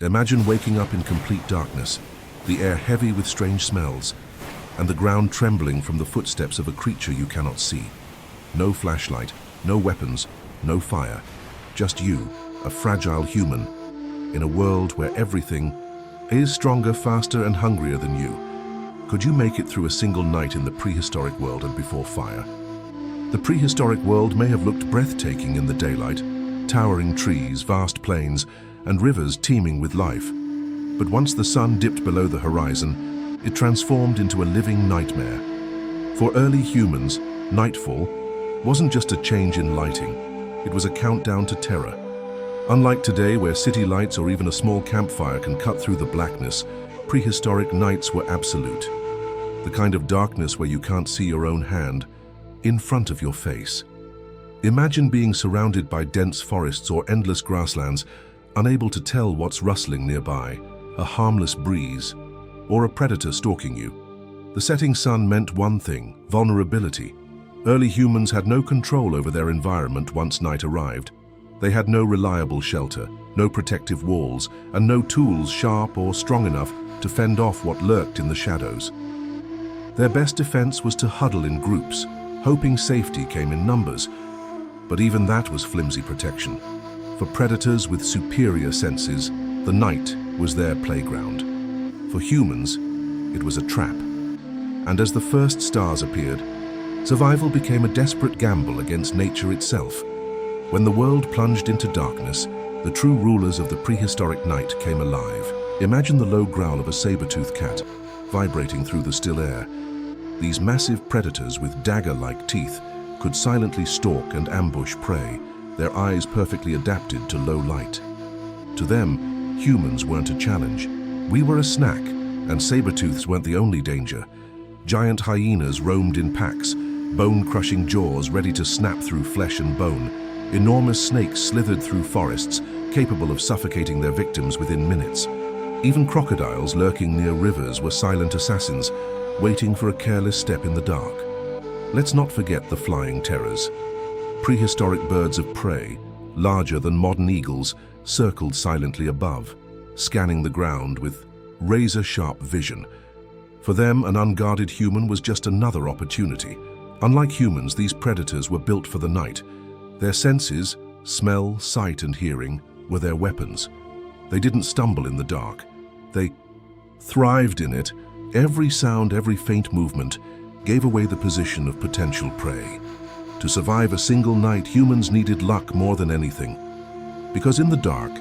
Imagine waking up in complete darkness, the air heavy with strange smells, and the ground trembling from the footsteps of a creature you cannot see. No flashlight, no weapons, no fire, just you, a fragile human, in a world where everything is stronger, faster, and hungrier than you. Could you make it through a single night in the prehistoric world and before fire? The prehistoric world may have looked breathtaking in the daylight, towering trees, vast plains, and rivers teeming with life. But once the sun dipped below the horizon, it transformed into a living nightmare. For early humans, nightfall wasn't just a change in lighting, it was a countdown to terror. Unlike today, where city lights or even a small campfire can cut through the blackness, prehistoric nights were absolute. The kind of darkness where you can't see your own hand in front of your face. Imagine being surrounded by dense forests or endless grasslands, unable to tell what's rustling nearby, a harmless breeze, or a predator stalking you. The setting sun meant one thing: vulnerability. Early humans had no control over their environment once night arrived. They had no reliable shelter, no protective walls, and no tools sharp or strong enough to fend off what lurked in the shadows. Their best defense was to huddle in groups, hoping safety came in numbers. But even that was flimsy protection. For predators with superior senses, the night was their playground. For humans, it was a trap. And as the first stars appeared, survival became a desperate gamble against nature itself. When the world plunged into darkness, the true rulers of the prehistoric night came alive. Imagine the low growl of a saber-toothed cat, vibrating through the still air. These massive predators with dagger-like teeth could silently stalk and ambush prey, their eyes perfectly adapted to low light. To them, humans weren't a challenge. We were a snack, and saber-tooths weren't the only danger. Giant hyenas roamed in packs, bone-crushing jaws ready to snap through flesh and bone. Enormous snakes slithered through forests, capable of suffocating their victims within minutes. Even crocodiles lurking near rivers were silent assassins, waiting for a careless step in the dark. Let's not forget the flying terrors. Prehistoric birds of prey, larger than modern eagles, circled silently above, scanning the ground with razor-sharp vision. For them, an unguarded human was just another opportunity. Unlike humans, these predators were built for the night. Their senses, smell, sight, and hearing, were their weapons. They didn't stumble in the dark. They thrived in it. Every sound, every faint movement gave away the position of potential prey. To survive a single night, humans needed luck more than anything. Because in the dark,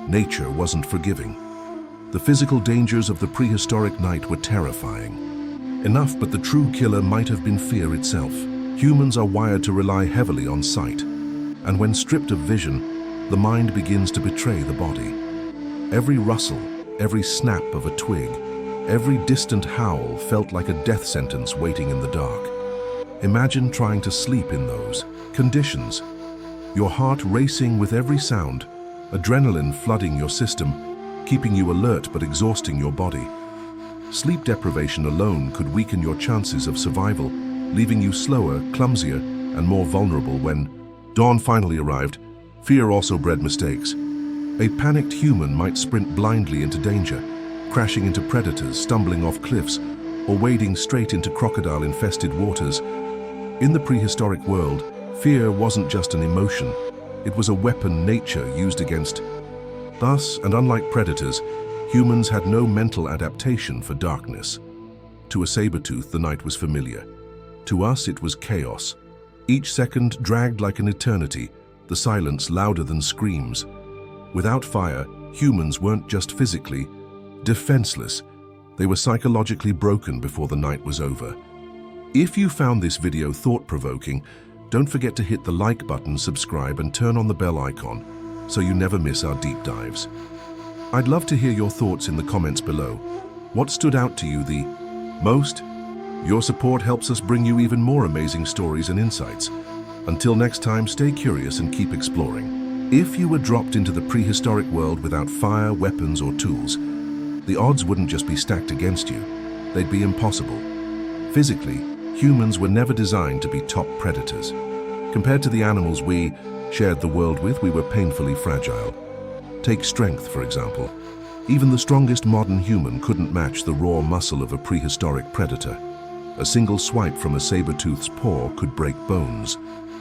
nature wasn't forgiving. The physical dangers of the prehistoric night were terrifying. Enough, but the true killer might have been fear itself. Humans are wired to rely heavily on sight. And when stripped of vision, the mind begins to betray the body. Every rustle, every snap of a twig, every distant howl felt like a death sentence waiting in the dark. Imagine trying to sleep in those conditions. Your heart racing with every sound, adrenaline flooding your system, keeping you alert but exhausting your body. Sleep deprivation alone could weaken your chances of survival, leaving you slower, clumsier, and more vulnerable. When dawn finally arrived, fear also bred mistakes. A panicked human might sprint blindly into danger, crashing into predators, stumbling off cliffs, or wading straight into crocodile-infested waters. In the prehistoric world, fear wasn't just an emotion. It was a weapon nature used against us, and unlike predators, humans had no mental adaptation for darkness. To a saber-tooth, the night was familiar. To us, it was chaos. Each second dragged like an eternity, the silence louder than screams. Without fire, humans weren't just physically defenseless. They were psychologically broken before the night was over. If you found this video thought-provoking, don't forget to hit the like button, subscribe, and turn on the bell icon so you never miss our deep dives. I'd love to hear your thoughts in the comments below. What stood out to you the most? Your support helps us bring you even more amazing stories and insights. Until next time, stay curious and keep exploring. If you were dropped into the prehistoric world without fire, weapons, or tools, the odds wouldn't just be stacked against you, they'd be impossible. Physically, humans were never designed to be top predators. Compared to the animals we shared the world with, we were painfully fragile. Take strength, for example. Even the strongest modern human couldn't match the raw muscle of a prehistoric predator. A single swipe from a saber-tooth's paw could break bones.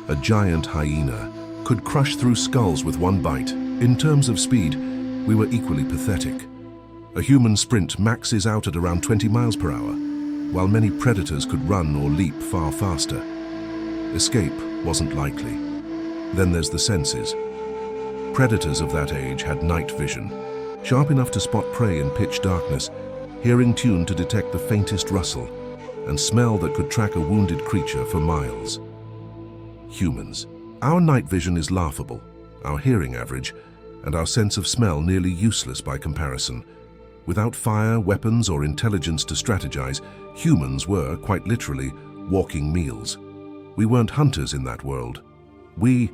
A giant hyena could crush through skulls with one bite. In terms of speed, we were equally pathetic. A human sprint maxes out at around 20 miles per hour, while many predators could run or leap far faster. Escape wasn't likely. Then there's the senses. Predators of that age had night vision, sharp enough to spot prey in pitch darkness, hearing tuned to detect the faintest rustle, and smell that could track a wounded creature for miles. Humans. Our night vision is laughable, our hearing average, and our sense of smell nearly useless by comparison. Without fire, weapons, or intelligence to strategize, humans were, quite literally, walking meals. We weren't hunters in that world. We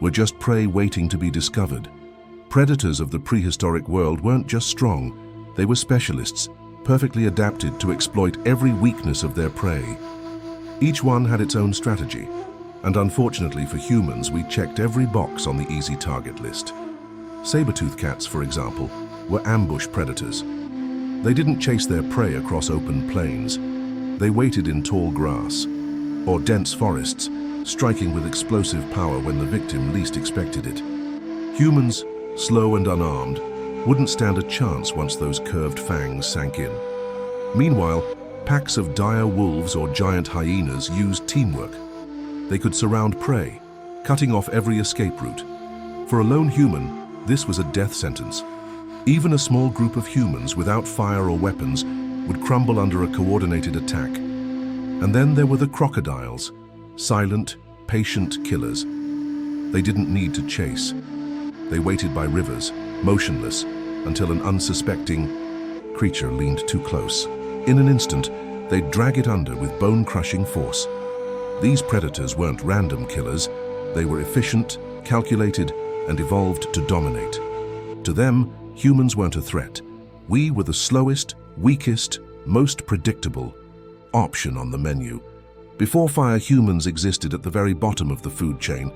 were just prey waiting to be discovered. Predators of the prehistoric world weren't just strong, they were specialists, perfectly adapted to exploit every weakness of their prey. Each one had its own strategy, and unfortunately for humans, we checked every box on the easy target list. Sabertooth cats, for example, were ambush predators. They didn't chase their prey across open plains. They waited in tall grass or dense forests, striking with explosive power when the victim least expected it. Humans, slow and unarmed, wouldn't stand a chance once those curved fangs sank in. Meanwhile, packs of dire wolves or giant hyenas used teamwork. They could surround prey, cutting off every escape route. For a lone human, this was a death sentence. Even a small group of humans without fire or weapons would crumble under a coordinated attack. And then there were the crocodiles, silent, patient killers. They didn't need to chase. They waited by rivers, motionless, until an unsuspecting creature leaned too close. In an instant, they'd drag it under with bone-crushing force. These predators weren't random killers. They were efficient, calculated, and evolved to dominate. To them, humans weren't a threat. We were the slowest, weakest, most predictable option on the menu. Before fire, humans existed at the very bottom of the food chain.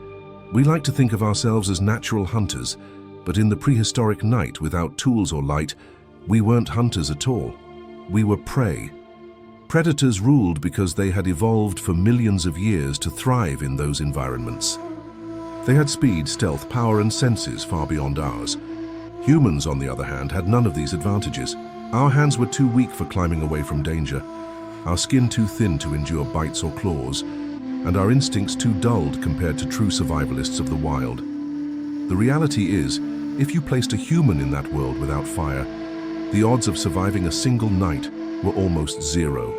We like to think of ourselves as natural hunters, but in the prehistoric night, without tools or light, we weren't hunters at all. We were prey. Predators ruled because they had evolved for millions of years to thrive in those environments. They had speed, stealth, power, and senses far beyond ours. Humans, on the other hand, had none of these advantages. Our hands were too weak for climbing away from danger, our skin too thin to endure bites or claws, and our instincts too dulled compared to true survivalists of the wild. The reality is, if you placed a human in that world without fire, the odds of surviving a single night were almost zero.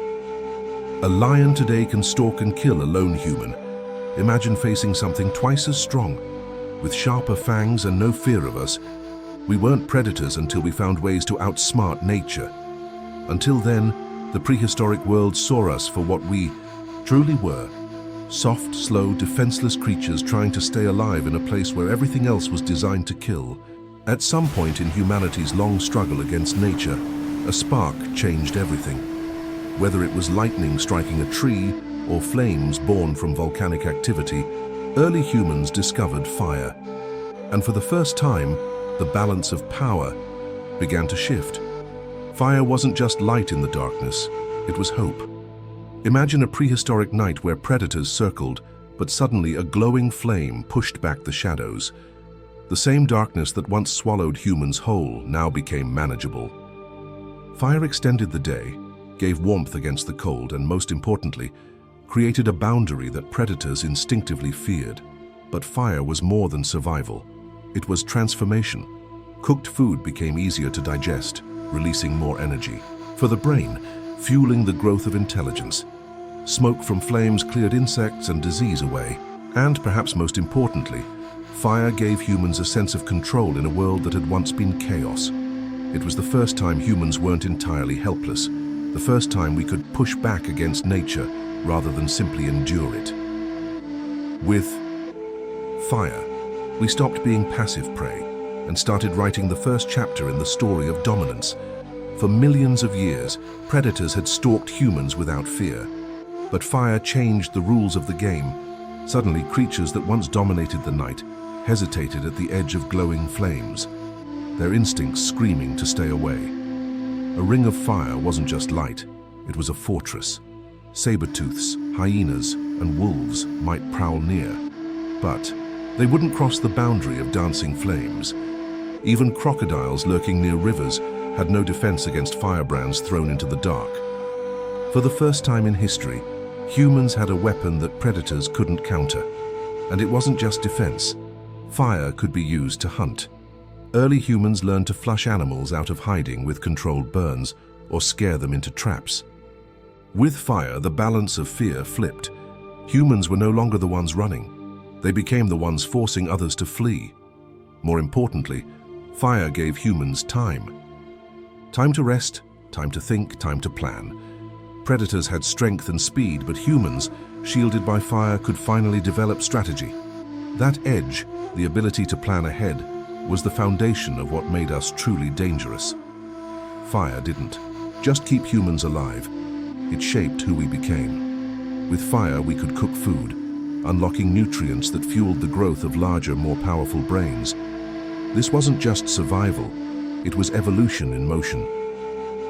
A lion today can stalk and kill a lone human. Imagine facing something twice as strong, with sharper fangs and no fear of us. We weren't predators until we found ways to outsmart nature. Until then, the prehistoric world saw us for what we truly were. Soft, slow, defenseless creatures trying to stay alive in a place where everything else was designed to kill. At some point in humanity's long struggle against nature, a spark changed everything. Whether it was lightning striking a tree or flames born from volcanic activity, early humans discovered fire. And for the first time, the balance of power began to shift. Fire wasn't just light in the darkness, it was hope. Imagine a prehistoric night where predators circled, but suddenly a glowing flame pushed back the shadows. The same darkness that once swallowed humans whole now became manageable. Fire extended the day, gave warmth against the cold, and most importantly, created a boundary that predators instinctively feared. But fire was more than survival. It was transformation. Cooked food became easier to digest, releasing more energy. For the brain, fueling the growth of intelligence. Smoke from flames cleared insects and disease away. And perhaps most importantly, fire gave humans a sense of control in a world that had once been chaos. It was the first time humans weren't entirely helpless. The first time we could push back against nature rather than simply endure it. With fire, we stopped being passive prey and started writing the first chapter in the story of dominance. For millions of years, predators had stalked humans without fear. But fire changed the rules of the game. Suddenly, creatures that once dominated the night hesitated at the edge of glowing flames. their instincts screaming to stay away. A ring of fire wasn't just light, it was a fortress. Sabertooths, hyenas, and wolves might prowl near, but they wouldn't cross the boundary of dancing flames. Even crocodiles lurking near rivers had no defense against firebrands thrown into the dark. For the first time in history, humans had a weapon that predators couldn't counter. And it wasn't just defense. Fire could be used to hunt. Early humans learned to flush animals out of hiding with controlled burns or scare them into traps. With fire, the balance of fear flipped. Humans were no longer the ones running. They became the ones forcing others to flee. More importantly, fire gave humans time. Time to rest, time to think, time to plan. Predators had strength and speed, but humans, shielded by fire, could finally develop strategy. That edge, the ability to plan ahead, was the foundation of what made us truly dangerous. Fire didn't just keep humans alive, it shaped who we became. With fire, we could cook food, unlocking nutrients that fueled the growth of larger, more powerful brains. This wasn't just survival, it was evolution in motion.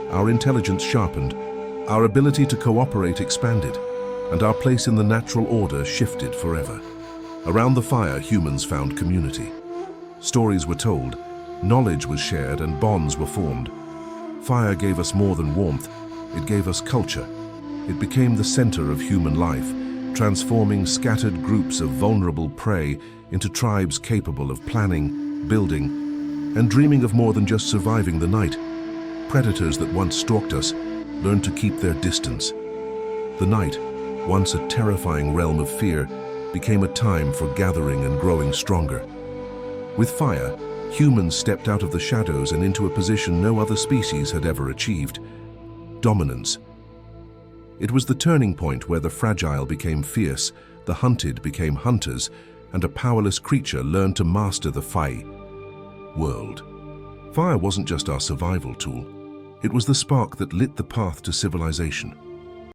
Our intelligence sharpened, our ability to cooperate expanded, and our place in the natural order shifted forever. Around the fire, humans found community. Stories were told, knowledge was shared, and bonds were formed. Fire gave us more than warmth, it gave us culture. It became the center of human life, transforming scattered groups of vulnerable prey into tribes capable of planning, building, and dreaming of more than just surviving the night. Predators that once stalked us learned to keep their distance. The night, once a terrifying realm of fear, became a time for gathering and growing stronger. With fire, humans stepped out of the shadows and into a position no other species had ever achieved: dominance. It was the turning point where the fragile became fierce, the hunted became hunters, and a powerless creature learned to master the Fey world. Fire wasn't just our survival tool, it was the spark that lit the path to civilization.